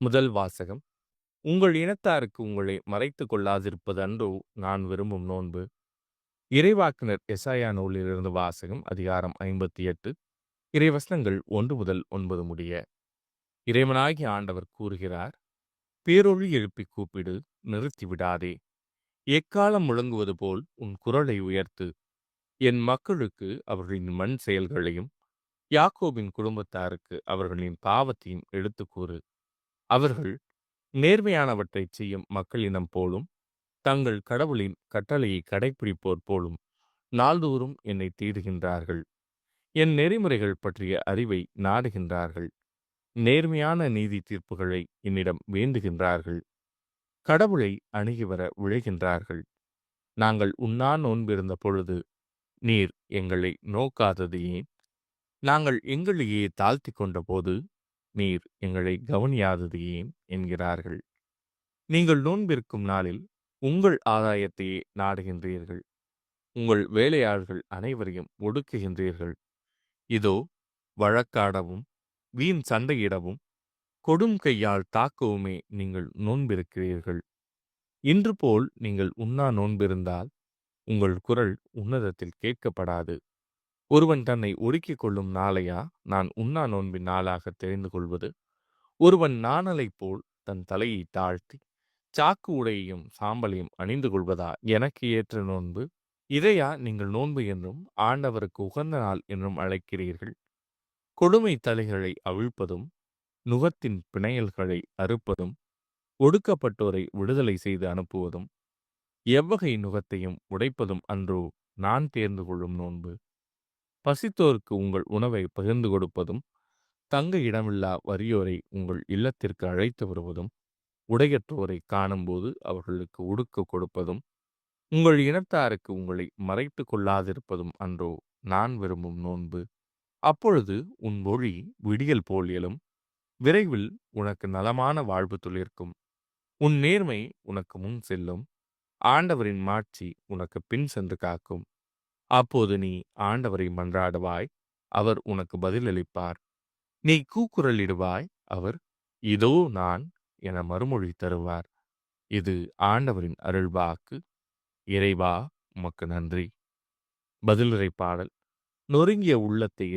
முதல் வாசகம். உங்கள் இனத்தாருக்கு உங்களை மறைத்துக் கொள்ளாதிருப்பது அன்றோ நான் விரும்பும் நோன்பு. இறைவாக்கினர் எசாயா நூலிலிருந்து வாசகம். அதிகாரம் 58. இறைவசனங்கள் 1 முதல் 9 முடிய. இறைவனாகிய ஆண்டவர் கூறுகிறார்: பேரொலி எழுப்பிக் கூப்பிடு, நிறுத்தி விடாதே. எக்காலம் முழங்குவது போல் உன் குரலை உயர்த்து. என் மக்களுக்கு அவர்களின் மண் செயல்களையும், யாக்கோபின் குடும்பத்தாருக்கு அவர்களின் பாவத்தையும் எடுத்துக் கூறு. அவர்கள் நேர்மையானவற்றைச் செய்யும் மக்களினம் போலும், தங்கள் கடவுளின் கட்டளையை கடைப்பிடிப்போர் போலும் நாள்தோறும் என்னை தேடுகின்றார்கள். என் நெறிமுறைகள் பற்றிய அறிவை நாடுகின்றார்கள். நேர்மையான நீதி தீர்ப்புகளை என்னிடம் வேண்டுகின்றார்கள். கடவுளை அணுகி வர விழைகின்றார்கள். நாங்கள் உண்ணா நோன்பிருந்த பொழுது நீர் எங்களை நோக்காதது ஏன்? நாங்கள் எங்களையே தாழ்த்திக் கொண்ட போது நீர் எங்களை கவனியாதது ஏன் என்கிறார்கள். நீங்கள் நோன்பிருக்கும் நாளில் உங்கள் ஆதாயத்தையே நாடுகின்றீர்கள். உங்கள் வேலையாள்கள் அனைவரையும் ஒடுக்குகின்றீர்கள். இதோ, வழக்காடவும் வீண் சண்டையிடவும் கொடும் கையால் தாக்கவுமே நீங்கள் நோன்பிருக்கிறீர்கள். இன்று போல் நீங்கள் உண்ணா நோன்பிருந்தால் உங்கள் குரல் உன்னதத்தில் கேட்கப்படாது. ஒருவன் தன்னை ஒடுக்கிக் கொள்ளும் நாளையா நான் உண்ணா நோன்பின் நாளாக தெரிந்து கொள்வது? ஒருவன் நாணலைப் போல் தன் தலையை தாழ்த்தி சாக்கு உடையையும் சாம்பலையும் அணிந்து கொள்வதா எனக்கு ஏற்ற நோன்பு? இதையா நீங்கள் நோன்பு என்றும் ஆண்டவருக்கு உகந்த நாள் என்றும் அழைக்கிறீர்கள்? கொடுமை தலைகளை அவிழ்ப்பதும், நுகத்தின் பிணையல்களை அறுப்பதும், ஒடுக்கப்பட்டோரை விடுதலை செய்து அனுப்புவதும், எவ்வகை நுகத்தையும் உடைப்பதும் அன்றோ நான் தேர்ந்து கொள்ளும் நோன்பு. பசித்தோருக்கு உங்கள் உணவை பகிர்ந்து கொடுப்பதும், தங்க இடமில்லா வறியோரை உங்கள் இல்லத்திற்கு அழைத்து வருவதும், உடையற்றோரை காணும்போது அவர்களுக்கு உடுக்க கொடுப்பதும், உங்கள் இனத்தாருக்கு உங்களை மறைத்து கொள்ளாதிருப்பதும் அன்றோ நான் விரும்பும் நோன்பு. அப்பொழுது உன் மொழி விடியல் போல் எழும். விரைவில் உனக்கு நலமான வாழ்வு துளிர்க்கும். உன் நேர்மை உனக்கு முன் செல்லும். ஆண்டவரின் மாட்சி உனக்கு பின் சென்று காக்கும். அப்போது நீ ஆண்டவரை மன்றாடுவாய், அவர் உனக்கு பதிலளிப்பார். நீ கூக்குரலிடுவாய், அவர் இதோ நான் என மறுமொழி தருவார். இது ஆண்டவரின் அருள்வாக்கு. இறைவா, உமக்கு நன்றி. பதிலுரை பாடல். நொறுங்கிய உள்ளத்தை